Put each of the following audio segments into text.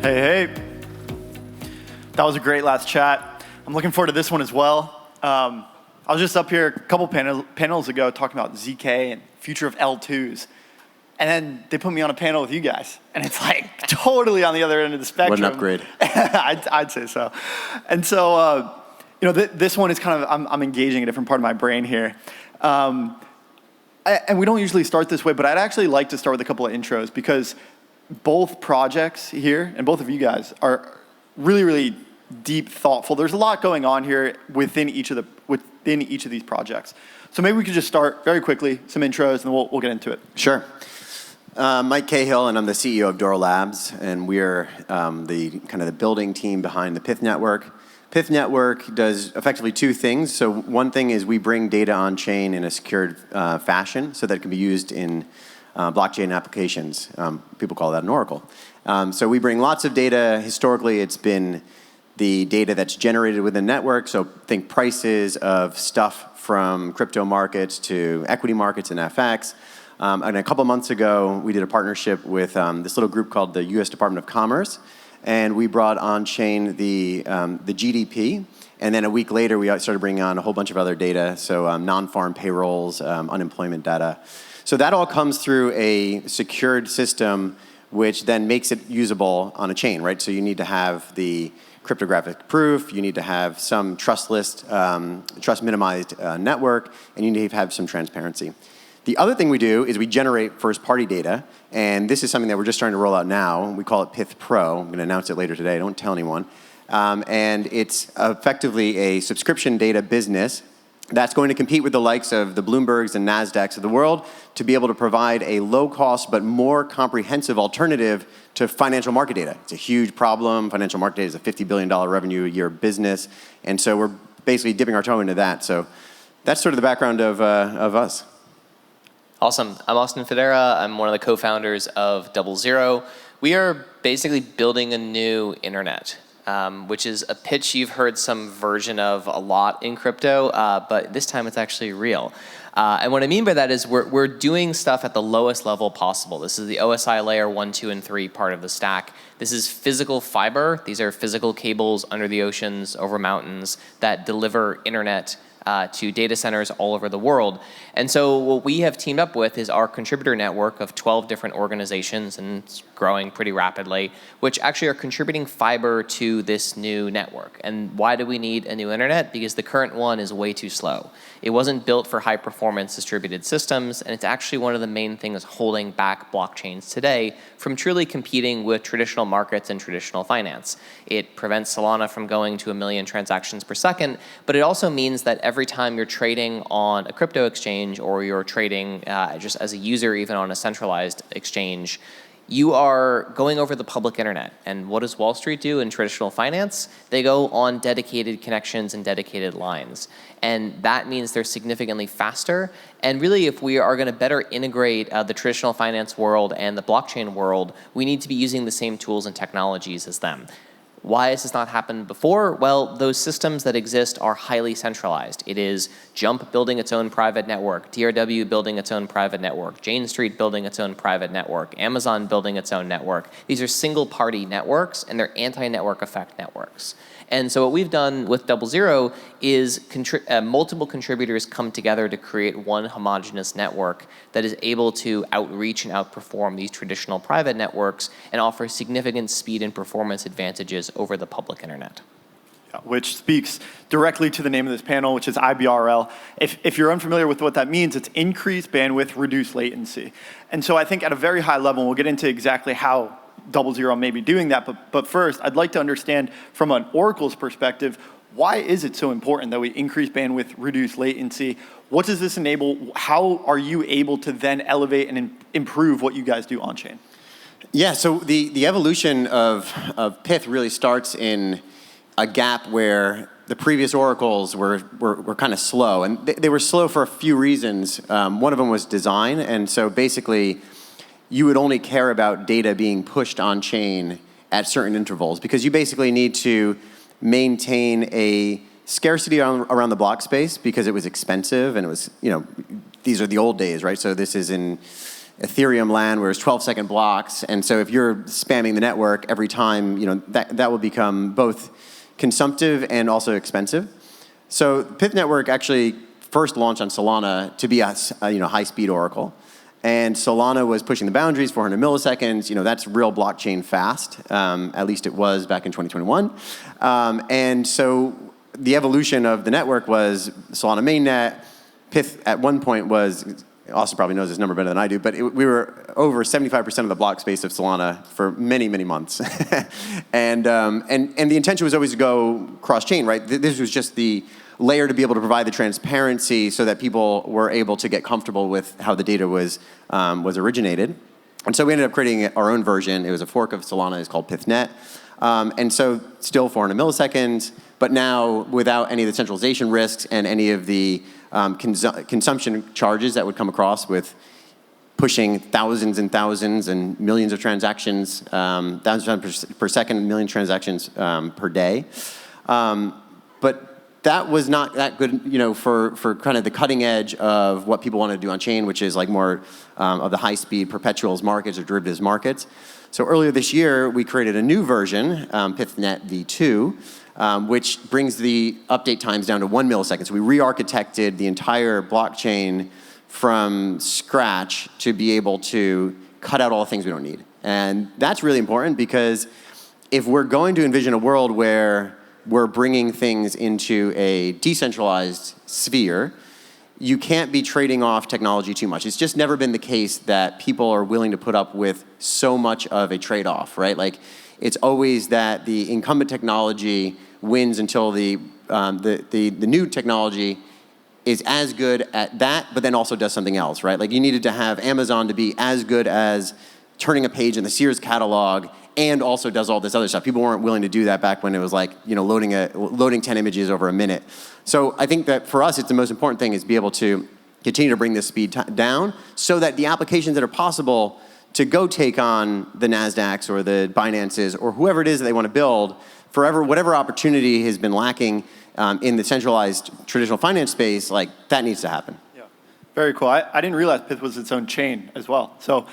Hey. That was a great last chat. I'm looking forward to this one as well. I was just up here a couple panels ago talking about ZK and future of L2s. And then they put me on a panel with you guys. And it's like totally on the other end of the spectrum. What an upgrade. I'd say so. And so, this one is kind of, I'm engaging a different part of my brain here. And we don't usually start this way, but I'd actually like to start with a couple of intros because both projects here and both of you guys are really, really deep, thoughtful. There's a lot going on here within each of these projects. So maybe we could just start very quickly, some intros, and we'll get into it. Sure. Mike Cahill, and I'm the CEO of Doura Labs, and we're the building team behind the Pyth Network. Pyth Network does effectively two things. So one thing is we bring data on chain in a secured fashion so that it can be used in blockchain applications. People call that an oracle. So we bring lots of data. Historically, it's been the data that's generated within the network. So think prices of stuff from crypto markets to equity markets and FX. And a couple months ago, we did a partnership with this little group called the U.S. Department of Commerce. And we brought on-chain the GDP. And then a week later, we started bringing on a whole bunch of other data. So non-farm payrolls, unemployment data. So that all comes through a secured system, which then makes it usable on a chain, right? So you need to have the cryptographic proof, you need to have some trust minimized network, and you need to have some transparency. The other thing we do is we generate first-party data, and this is something that we're just starting to roll out now. We call it Pyth Pro. I'm going to announce it later today. Don't tell anyone. And it's effectively a subscription data business that's going to compete with the likes of the Bloombergs and NASDAQs of the world to be able to provide a low-cost but more comprehensive alternative to financial market data. It's a huge problem. Financial market data is a $50 billion revenue a year business, and so we're basically dipping our toe into that. So that's sort of the background of us. Awesome. I'm Austin Federa. I'm one of the co-founders of D0ero. We are basically building a new internet. Which is a pitch you've heard some version of a lot in crypto, but this time it's actually real. And what I mean by that is we're doing stuff at the lowest level possible. This is the OSI layer 1, 2, and 3 part of the stack. This is physical fiber. These are physical cables under the oceans, over mountains, that deliver internet to data centers all over the world. And so what we have teamed up with is our contributor network of 12 different organizations, and it's growing pretty rapidly, which actually are contributing fiber to this new network. And why do we need a new internet? Because the current one is way too slow. It wasn't built for high performance distributed systems, and it's actually one of the main things holding back blockchains today from truly competing with traditional markets and traditional finance. It prevents Solana from going to 1 million transactions per second, but it also means that every time you're trading on a crypto exchange or you're trading just as a user even on a centralized exchange, you are going over the public internet. And what does Wall Street do in traditional finance? They go on dedicated connections and dedicated lines. And that means they're significantly faster. And really, if we are going to better integrate the traditional finance world and the blockchain world, we need to be using the same tools and technologies as them. Why has this not happened before? Well, those systems that exist are highly centralized. It is Jump building its own private network, DRW building its own private network, Jane Street building its own private network, Amazon building its own network. These are single-party networks, and they're anti-network effect networks. And so what we've done with D0ero is multiple contributors come together to create one homogeneous network that is able to outreach and outperform these traditional private networks and offer significant speed and performance advantages over the public internet. Which speaks directly to the name of this panel, which is IBRL. If you're unfamiliar with what that means, it's increased bandwidth, reduced latency. And so I think at a very high level, we'll get into exactly how D0ero may be doing that, but first, I'd like to understand from an Oracle's perspective, why is it so important that we increase bandwidth, reduce latency? What does this enable? How are you able to then elevate and improve what you guys do on-chain? Yeah, so the evolution of Pyth really starts in a gap where the previous oracles were kind of slow, and they were slow for a few reasons. One of them was design, and so basically, you would only care about data being pushed on chain at certain intervals because you basically need to maintain a scarcity around the block space because it was expensive and it was, these are the old days, right? So this is in Ethereum land where it's 12-second blocks. And so if you're spamming the network every time, that will become both consumptive and also expensive. So Pyth Network actually first launched on Solana to be a high-speed oracle. And Solana was pushing the boundaries, 400 milliseconds. That's real blockchain fast. At least it was back in 2021. And so the evolution of the network was Solana Mainnet. Pyth at one point was, Austin probably knows this number better than I do, but we were over 75% of the block space of Solana for many, many months. and the intention was always to go cross-chain, right? This was just the layer to be able to provide the transparency so that people were able to get comfortable with how the data was originated. And so we ended up creating our own version. It was a fork of Solana. It's called Pythnet. And so still 400 milliseconds, but now without any of the centralization risks and any of the consumption charges that would come across with pushing thousands and thousands and millions of transactions, thousands per second, million transactions per day. But that was not that good, for kind of the cutting edge of what people want to do on chain, which is like more of the high-speed perpetuals markets or derivatives markets. So earlier this year, we created a new version, Pythnet v2, which brings the update times down to 1 millisecond. So we re-architected the entire blockchain from scratch to be able to cut out all the things we don't need. And that's really important because if we're going to envision a world where we're bringing things into a decentralized sphere, you can't be trading off technology too much. It's just never been the case that people are willing to put up with so much of a trade-off, right? Like, it's always that the incumbent technology wins until the new technology is as good at that, but then also does something else, right? Like, you needed to have Amazon to be as good as turning a page in the Sears catalog and also does all this other stuff. People weren't willing to do that back when it was like, loading 10 images over a minute. So I think that for us, it's the most important thing is be able to continue to bring this speed down so that the applications that are possible to go take on the NASDAQs or the Binances or whoever it is that they want to build, whatever opportunity has been lacking in the centralized traditional finance space, like that needs to happen. Yeah, very cool. I didn't realize Pyth was its own chain as well. So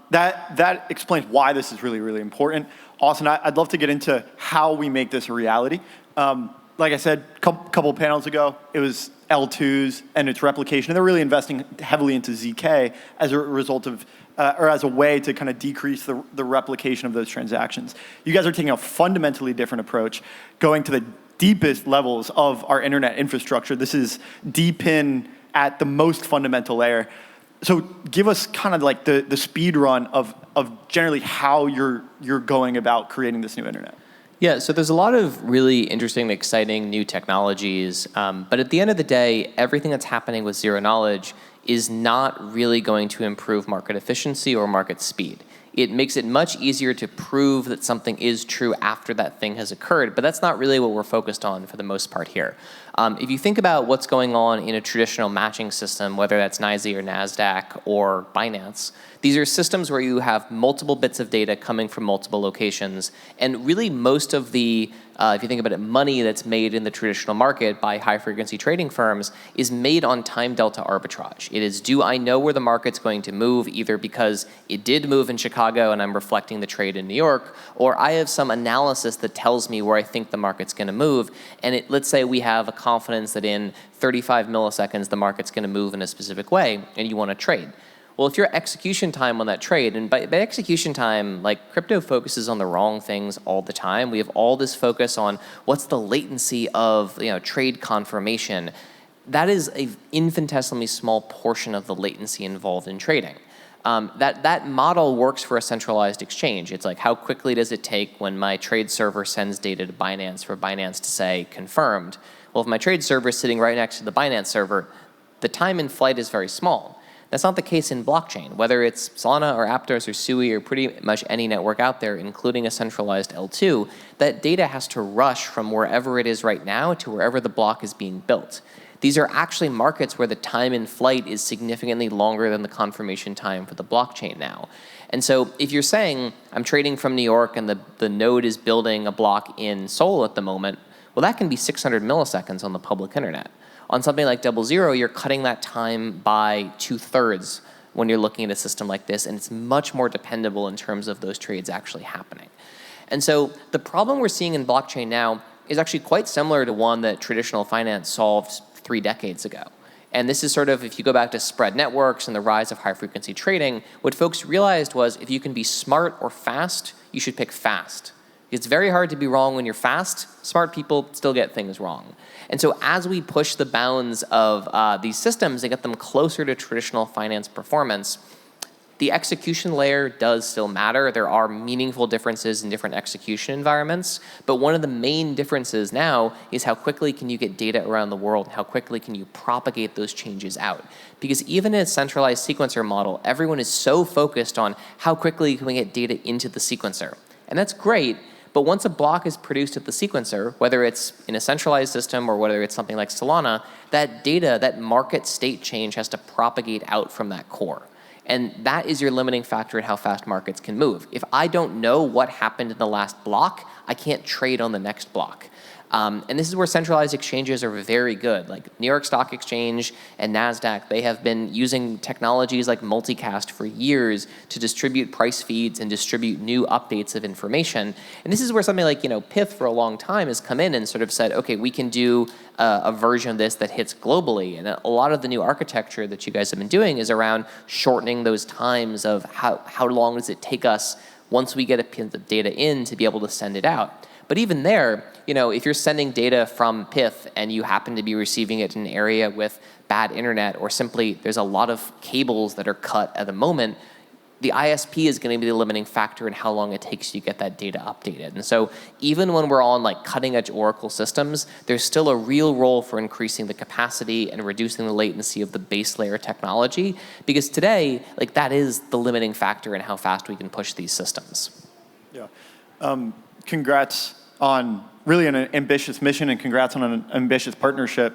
that explains why this is really, really important. Austin, I'd love to get into how we make this a reality. Like I said, a couple panels ago, it was L2s and its replication. And they're really investing heavily into ZK as a result of, or as a way to kind of decrease the replication of those transactions. You guys are taking a fundamentally different approach, going to the deepest levels of our internet infrastructure. This is deep in at the most fundamental layer. So give us kind of like the speed run of generally how you're going about creating this new internet. Yeah, so there's a lot of really interesting, exciting new technologies, but at the end of the day, everything that's happening with zero knowledge is not really going to improve market efficiency or market speed. It makes it much easier to prove that something is true after that thing has occurred, but that's not really what we're focused on for the most part here. If you think about what's going on in a traditional matching system, whether that's NYSE or NASDAQ or Binance, these are systems where you have multiple bits of data coming from multiple locations, and really most of the, if you think about it, money that's made in the traditional market by high-frequency trading firms is made on time delta arbitrage. It is, do I know where the market's going to move, either because it did move in Chicago and I'm reflecting the trade in New York, or I have some analysis that tells me where I think the market's going to move, and let's say we have a confidence that in 35 milliseconds the market's going to move in a specific way, and you want to trade. Well, if your execution time on that trade, and by execution time, like crypto focuses on the wrong things all the time. We have all this focus on what's the latency of trade confirmation. That is an infinitesimally small portion of the latency involved in trading. That model works for a centralized exchange. It's like, how quickly does it take when my trade server sends data to Binance for Binance to say confirmed? Well, if my trade server is sitting right next to the Binance server, the time in flight is very small. That's not the case in blockchain. Whether it's Solana or Aptos or Sui or pretty much any network out there, including a centralized L2, that data has to rush from wherever it is right now to wherever the block is being built. These are actually markets where the time in flight is significantly longer than the confirmation time for the blockchain now. And so if you're saying, I'm trading from New York and the node is building a block in Seoul at the moment, well, that can be 600 milliseconds on the public internet. On something like 0ero, you're cutting that time by 2/3 when you're looking at a system like this, and it's much more dependable in terms of those trades actually happening. And so the problem we're seeing in blockchain now is actually quite similar to one that traditional finance solved 3 decades ago. And this is sort of, if you go back to spread networks and the rise of high-frequency trading, what folks realized was if you can be smart or fast, you should pick fast. It's very hard to be wrong when you're fast. Smart people still get things wrong. And so as we push the bounds of these systems and get them closer to traditional finance performance, the execution layer does still matter. There are meaningful differences in different execution environments, but one of the main differences now is how quickly can you get data around the world, and how quickly can you propagate those changes out. Because even in a centralized sequencer model, everyone is so focused on how quickly can we get data into the sequencer. And that's great, but once a block is produced at the sequencer, whether it's in a centralized system or whether it's something like Solana, that data, that market state change has to propagate out from that core. And that is your limiting factor in how fast markets can move. If I don't know what happened in the last block, I can't trade on the next block. And this is where centralized exchanges are very good. Like New York Stock Exchange and NASDAQ, they have been using technologies like multicast for years to distribute price feeds and distribute new updates of information. And this is where something like Pyth for a long time has come in and sort of said, okay, we can do a version of this that hits globally. And a lot of the new architecture that you guys have been doing is around shortening those times of how long does it take us once we get a piece of data in to be able to send it out. But even there, if you're sending data from Pyth and you happen to be receiving it in an area with bad internet, or simply there's a lot of cables that are cut at the moment, the ISP is going to be the limiting factor in how long it takes you to get that data updated. And so even when we're on like cutting edge Oracle systems, there's still a real role for increasing the capacity and reducing the latency of the base layer technology, because today, like that is the limiting factor in how fast we can push these systems. Yeah. Congrats on really an ambitious mission, and congrats on an ambitious partnership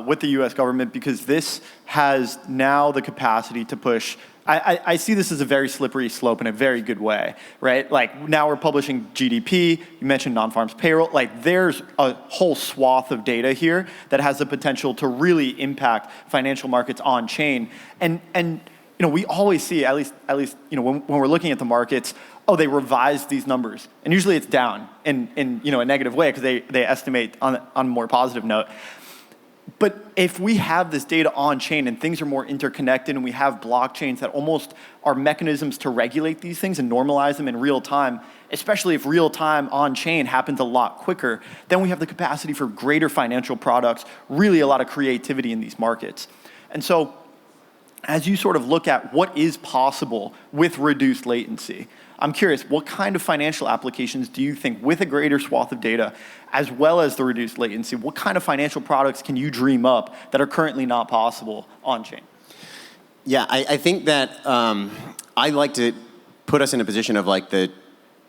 with the US government, because this has now the capacity to push. I see this as a very slippery slope in a very good way, right? Like now we're publishing GDP, you mentioned non-farms payroll, like there's a whole swath of data here that has the potential to really impact financial markets on chain. And we always see, at least when we're looking at the markets, oh, they revised these numbers. And usually it's down in a negative way because they estimate on a more positive note. But if we have this data on chain and things are more interconnected and we have blockchains that almost are mechanisms to regulate these things and normalize them in real time, especially if real time on chain happens a lot quicker, then we have the capacity for greater financial products, really a lot of creativity in these markets. And so as you sort of look at what is possible with reduced latency, I'm curious, what kind of financial applications do you think, with a greater swath of data, as well as the reduced latency, what kind of financial products can you dream up that are currently not possible on-chain? Yeah, I think that I like to put us in a position of like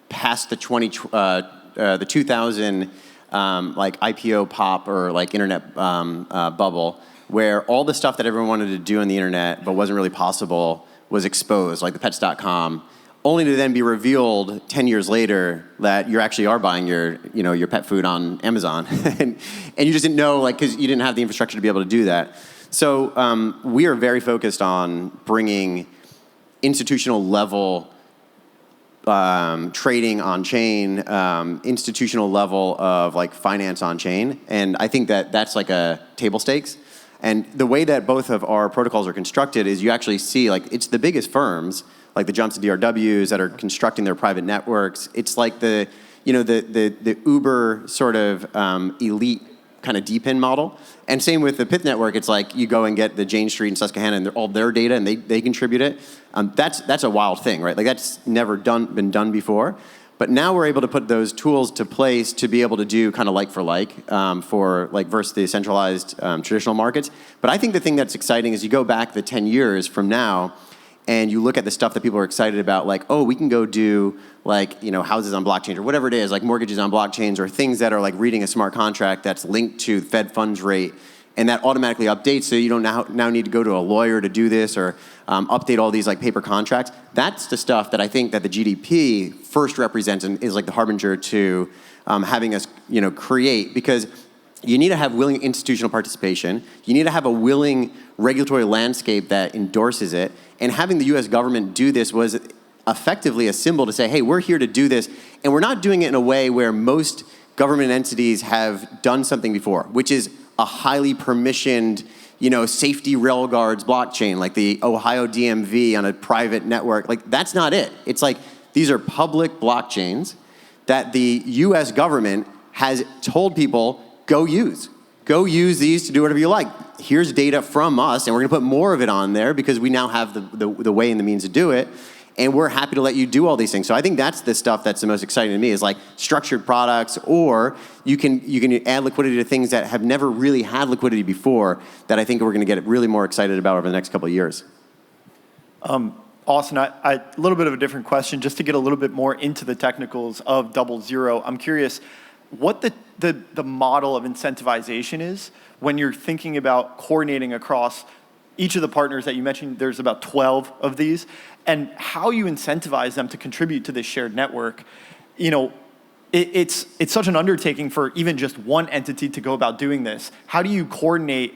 past the 2000 like IPO pop or like internet bubble, where all the stuff that everyone wanted to do on the internet but wasn't really possible was exposed, like the pets.com. Only to then be revealed 10 years later that you actually are buying your pet food on Amazon, and you just didn't know, like, because you didn't have the infrastructure to be able to do that. So we are very focused on bringing institutional level trading on chain, institutional level of like finance on chain, and I think that that's like a table stakes. And the way that both of our protocols are constructed is you actually see like it's the biggest firms, like the Jumps and DRWs that are constructing their private networks. It's like the Uber sort of elite kind of DePIN model. And same with the Pyth Network. It's like you go and get the Jane Street and Susquehanna and all their data and they contribute it. That's a wild thing, right? Like that's never been done before. But now we're able to put those tools to place to be able to do kind of like for like for like versus the centralized traditional markets. But I think the thing that's exciting is you go back the 10 years from now and you look at the stuff that people are excited about, like, oh, we can go do like, houses on blockchains or whatever it is, like mortgages on blockchains or things that are like reading a smart contract that's linked to Fed funds rate, and that automatically updates so you don't now need to go to a lawyer to do this or update all these like paper contracts. That's the stuff that I think that the GDP first represents and is like the harbinger to having us create, because you need to have willing institutional participation. You need to have a willing regulatory landscape that endorses it. And having the US government do this was effectively a symbol to say, hey, we're here to do this. And we're not doing it in a way where most government entities have done something before, which is a highly permissioned, safety railguards blockchain, like the Ohio DMV on a private network. Like, that's not it. It's like, these are public blockchains that the US government has told people, go use these to do whatever you like. Here's data from us, and we're gonna put more of it on there because we now have the way and the means to do it, and we're happy to let you do all these things. So I think that's the stuff that's the most exciting to me, is like structured products, or you can add liquidity to things that have never really had liquidity before, that I think we're gonna get really more excited about over the next couple of years. Austin, a little bit of a different question, just to get a little bit more into the technicals of D0ero. I'm curious what the model of incentivization is when you're thinking about coordinating across each of the partners that you mentioned. There's about 12 of these, and how you incentivize them to contribute to this shared network. It's such an undertaking for even just one entity to go about doing this. How do you coordinate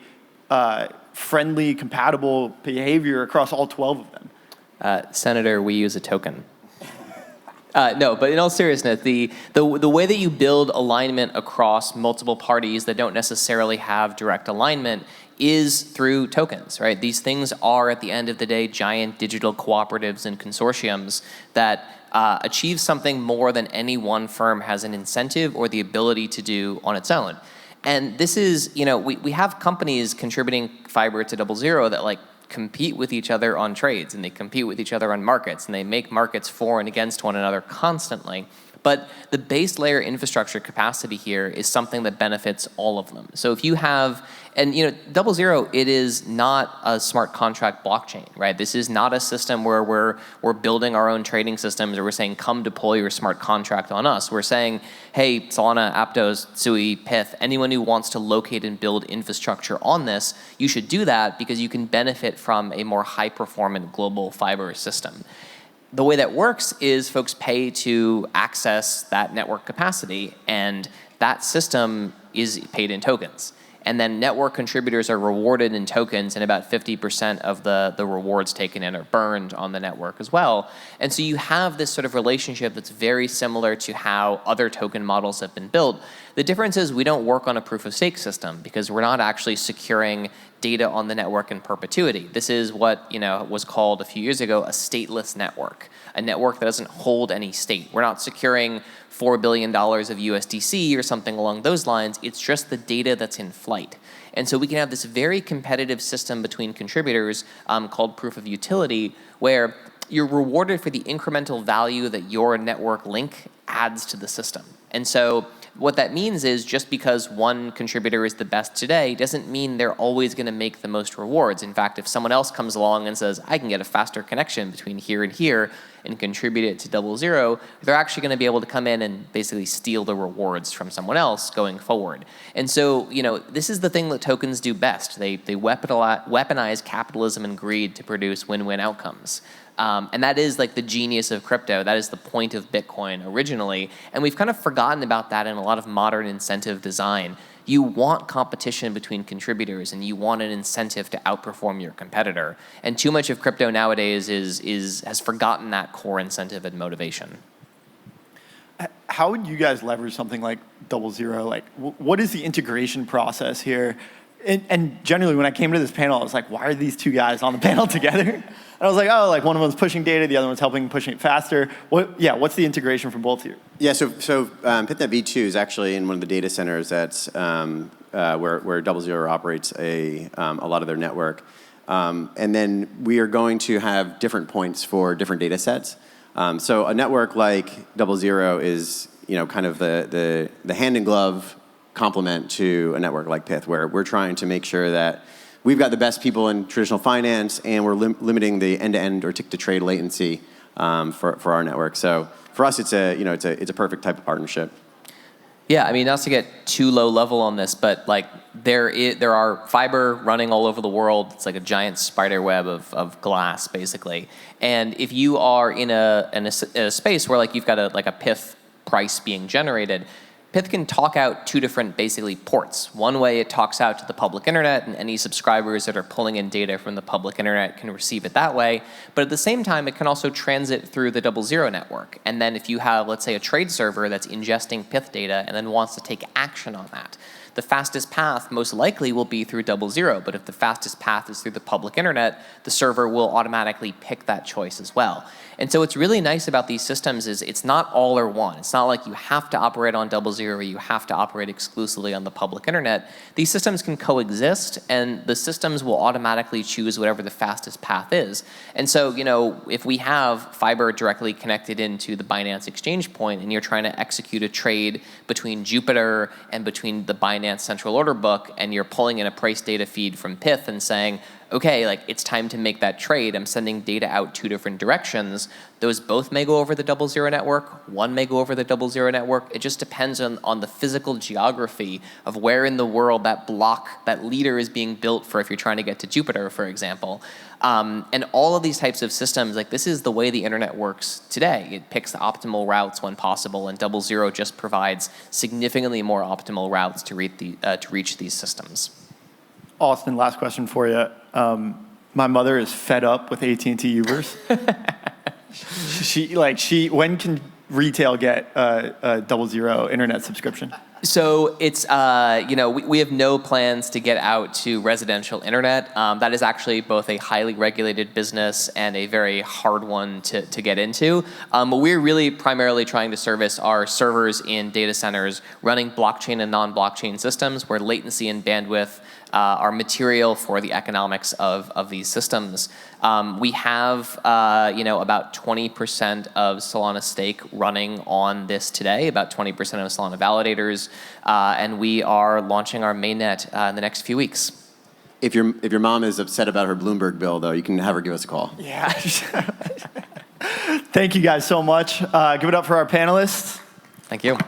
friendly, compatible behavior across all 12 of them? Senator, we use a token. No, but in all seriousness, the way that you build alignment across multiple parties that don't necessarily have direct alignment is through tokens, right? These things are, at the end of the day, giant digital cooperatives and consortiums that achieve something more than any one firm has an incentive or the ability to do on its own. And this is, we have companies contributing fiber to D0ero that compete with each other on trades, and they compete with each other on markets, and they make markets for and against one another constantly. But the base layer infrastructure capacity here is something that benefits all of them. So if you have, and D0ero, it is not a smart contract blockchain, right? This is not a system where we're building our own trading systems, or we're saying, come deploy your smart contract on us. We're saying, hey, Solana, Aptos, Sui, Pyth, anyone who wants to locate and build infrastructure on this, you should do that because you can benefit from a more high-performant global fiber system. The way that works is folks pay to access that network capacity, and that system is paid in tokens. And then network contributors are rewarded in tokens, and about 50% of the rewards taken in are burned on the network as well. And so you have this sort of relationship that's very similar to how other token models have been built. The difference is we don't work on a proof of stake system because we're not actually securing data on the network in perpetuity. This is what was called a few years ago a stateless network, a network that doesn't hold any state. We're not securing $4 billion of USDC or something along those lines. It's just the data that's in flight. And so we can have this very competitive system between contributors called proof of utility, where you're rewarded for the incremental value that your network link adds to the system. And so what that means is just because one contributor is the best today doesn't mean they're always going to make the most rewards. In fact, if someone else comes along and says, I can get a faster connection between here and here and contribute it to D0ero, they're actually going to be able to come in and basically steal the rewards from someone else going forward. And so, this is the thing that tokens do best. They weaponize capitalism and greed to produce win-win outcomes. And that is the genius of crypto. That is the point of Bitcoin originally. And we've kind of forgotten about that in a lot of modern incentive design. You want competition between contributors, and you want an incentive to outperform your competitor. And too much of crypto nowadays has forgotten that core incentive and motivation. How would you guys leverage something like D0ero? What is the integration process here? And generally, when I came to this panel, I was like, why are these two guys on the panel together? And I was like, one of them's pushing data, the other one's pushing it faster. What's the integration from both of you? Yeah, so Pythnet V2 is actually in one of the data centers that's where D0ero operates a lot of their network. And then we are going to have different points for different data sets. So a network like D0ero is kind of the hand-in-glove complement to a network like Pyth, where we're trying to make sure that we've got the best people in traditional finance, and we're limiting the end-to-end or tick-to-trade latency for our network. So for us, it's a perfect type of partnership. Yeah, I mean, not to get too low level on this, but there are fiber running all over the world. It's like a giant spider web of glass, basically. And if you are in a space where you've got a Pyth price being generated, Pyth can talk out two different, basically, ports. One way it talks out to the public internet, and any subscribers that are pulling in data from the public internet can receive it that way. But at the same time, it can also transit through the 0ero network. And then if you have, let's say, a trade server that's ingesting Pyth data and then wants to take action on that, the fastest path most likely will be through 0ero, but if the fastest path is through the public internet, the server will automatically pick that choice as well. And so what's really nice about these systems is it's not all or one. It's not like you have to operate on 0ero, you have to operate exclusively on the public internet. These systems can coexist, and the systems will automatically choose whatever the fastest path is. And so, you know, if we have fiber directly connected into the Binance exchange point, and you're trying to execute a trade between Jupiter and between the Binance central order book, and you're pulling in a price data feed from Pyth and saying, okay, like it's time to make that trade. I'm sending data out two different directions. Those both may go over the 0ero network. One may go over the 0ero network. It just depends on the physical geography of where in the world that block, that leader is being built for if you're trying to get to Jupiter, for example. And all of these types of systems, like this is the way the internet works today. It picks the optimal routes when possible, and 0ero just provides significantly more optimal routes to reach these systems. Austin, last question for you. My mother is fed up with AT&T Ubers. When can retail get a 0ero internet subscription? So it's, we have no plans to get out to residential internet. That is actually both a highly regulated business and a very hard one to get into. What we're really primarily trying to service are servers in data centers running blockchain and non-blockchain systems where latency and bandwidth are material for the economics of these systems. We have, about 20% of Solana stake running on this today, about 20% of Solana validators, and we are launching our mainnet in the next few weeks. If your mom is upset about her Bloomberg bill, though, you can have her give us a call. Yeah. Thank you guys so much. Give it up for our panelists. Thank you.